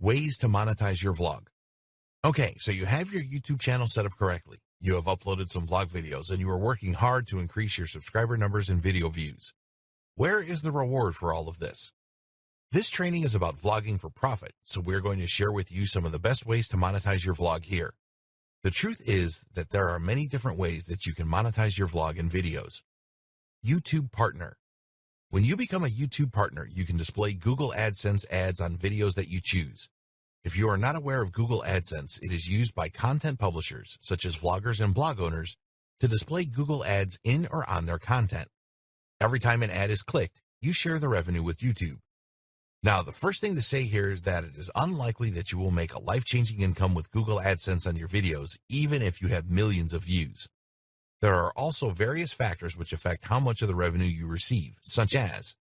Ways to monetize your vlog. Okay, so you have your YouTube channel set up correctly. You have uploaded some vlog videos and you are working hard to increase your subscriber numbers and video views. Where is the reward for all of this? This training is about vlogging for profit, so we're going to share with you some of the best ways to monetize your vlog here. The truth is that there are many different ways that you can monetize your vlog and videos. YouTube Partner. When you become a YouTube partner, you can display Google AdSense ads on videos that you choose. If you are not aware of Google AdSense, it is used by content publishers, such as vloggers and blog owners, to display Google ads in or on their content. Every time an ad is clicked, you share the revenue with YouTube. Now, the first thing to say here is that it is unlikely that you will make a life-changing income with Google AdSense on your videos, even if you have millions of views. There are also various factors which affect how much of the revenue you receive, such as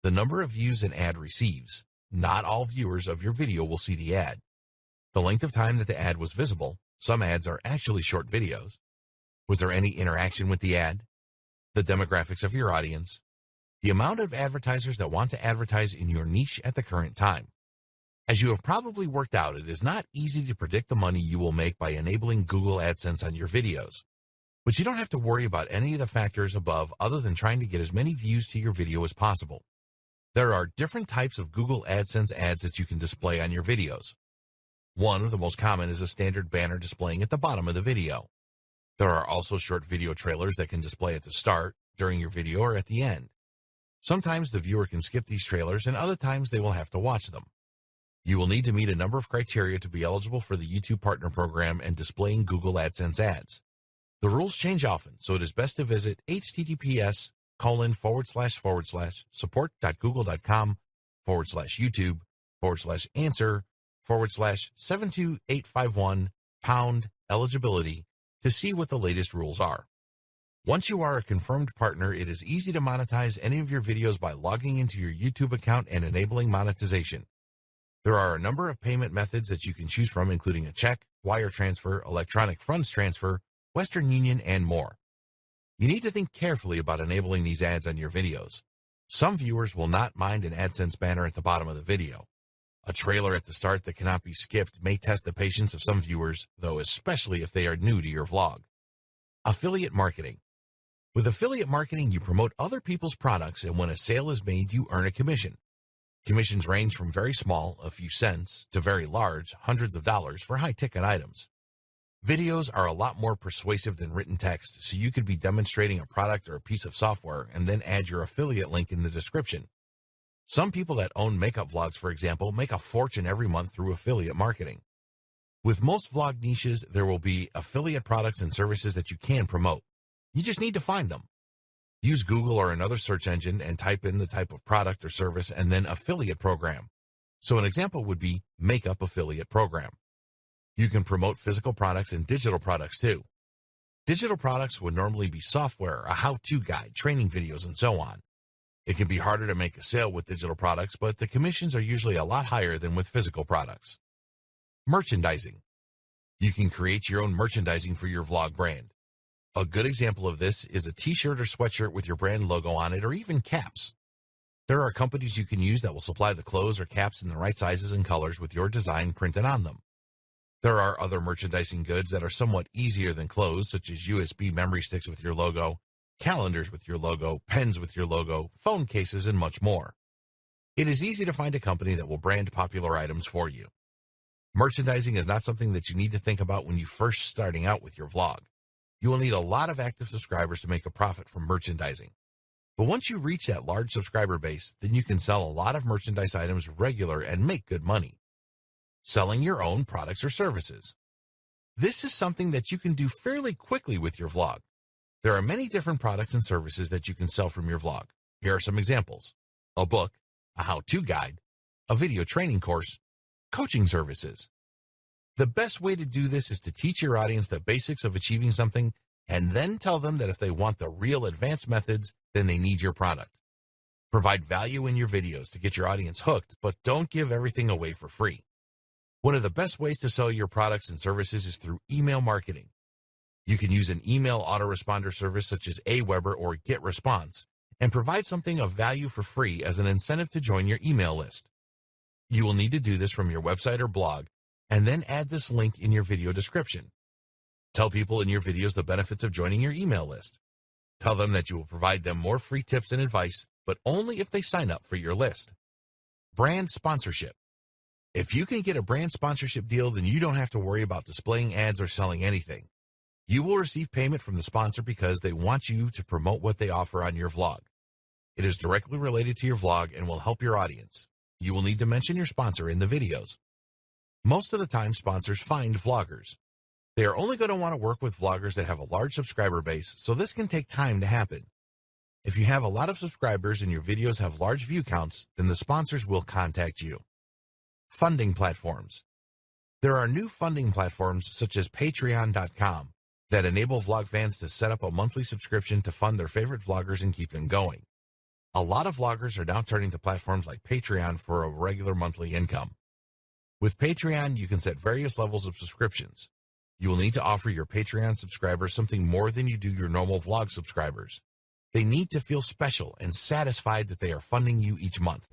the number of views an ad receives. Not all viewers of your video will see the ad. The length of time that the ad was visible. Some ads are actually short videos. Was there any interaction with the ad? The demographics of your audience. The amount of advertisers that want to advertise in your niche at the current time. As you have probably worked out, it is not easy to predict the money you will make by enabling Google AdSense on your videos. But you don't have to worry about any of the factors above other than trying to get as many views to your video as possible. There are different types of Google AdSense ads that you can display on your videos. One of the most common is a standard banner displaying at the bottom of the video. There are also short video trailers that can display at the start, during your video, or at the end. Sometimes the viewer can skip these trailers and other times they will have to watch them. You will need to meet a number of criteria to be eligible for the YouTube Partner Program and displaying Google AdSense ads. The rules change often, so it is best to visit https://support.google.com/answer/72851 #eligibility to see what the latest rules are. Once you are a confirmed partner, it is easy to monetize any of your videos by logging into your YouTube account and enabling monetization. There are a number of payment methods that you can choose from, including a check, wire transfer, electronic funds transfer, Western Union, and more. You need to think carefully about enabling these ads on your videos. Some viewers will not mind an AdSense banner at the bottom of the video. A trailer at the start that cannot be skipped may test the patience of some viewers, though especially if they are new to your vlog. Affiliate marketing. With affiliate marketing, you promote other people's products, and when a sale is made, you earn a commission. Commissions range from very small, a few cents, to very large, hundreds of dollars for high-ticket items. Videos are a lot more persuasive than written text, so you could be demonstrating a product or a piece of software and then add your affiliate link in the description. Some people that own makeup vlogs, for example, make a fortune every month through affiliate marketing. With most vlog niches, there will be affiliate products and services that you can promote. You just need to find them. Use Google or another search engine and type in the type of product or service and then affiliate program. So an example would be makeup affiliate program. You can promote physical products and digital products too. Digital products would normally be software, a how-to guide, training videos, and so on. It can be harder to make a sale with digital products, but the commissions are usually a lot higher than with physical products. Merchandising. You can create your own merchandising for your vlog brand. A good example of this is a t-shirt or sweatshirt with your brand logo on it, or even caps. There are companies you can use that will supply the clothes or caps in the right sizes and colors with your design printed on them. There are other merchandising goods that are somewhat easier than clothes, such as USB memory sticks with your logo, calendars with your logo, pens with your logo, phone cases, and much more. It is easy to find a company that will brand popular items for you. Merchandising is not something that you need to think about when you're first starting out with your vlog. You will need a lot of active subscribers to make a profit from merchandising. But once you reach that large subscriber base, then you can sell a lot of merchandise items regular and make good money. Selling your own products or services. This is something that you can do fairly quickly with your vlog. There are many different products and services that you can sell from your vlog. Here are some examples: a book, a how-to guide, a video training course, coaching services. The best way to do this is to teach your audience the basics of achieving something and then tell them that if they want the real advanced methods, then they need your product. Provide value in your videos to get your audience hooked, but don't give everything away for free. One of the best ways to sell your products and services is through email marketing. You can use an email autoresponder service such as Aweber or GetResponse and provide something of value for free as an incentive to join your email list. You will need to do this from your website or blog, and then add this link in your video description. Tell people in your videos the benefits of joining your email list. Tell them that you will provide them more free tips and advice, but only if they sign up for your list. Brand sponsorship. If you can get a brand sponsorship deal, then you don't have to worry about displaying ads or selling anything. You will receive payment from the sponsor because they want you to promote what they offer on your vlog. It is directly related to your vlog and will help your audience. You will need to mention your sponsor in the videos. Most of the time, sponsors find vloggers. They are only going to want to work with vloggers that have a large subscriber base, so this can take time to happen. If you have a lot of subscribers and your videos have large view counts, then the sponsors will contact you. Funding platforms. There are new funding platforms such as Patreon.com that enable vlog fans to set up a monthly subscription to fund their favorite vloggers and keep them going. A lot of vloggers are now turning to platforms like Patreon for a regular monthly income. With Patreon, you can set various levels of subscriptions. You will need to offer your Patreon subscribers something more than you do your normal vlog subscribers. They need to feel special and satisfied that they are funding you each month.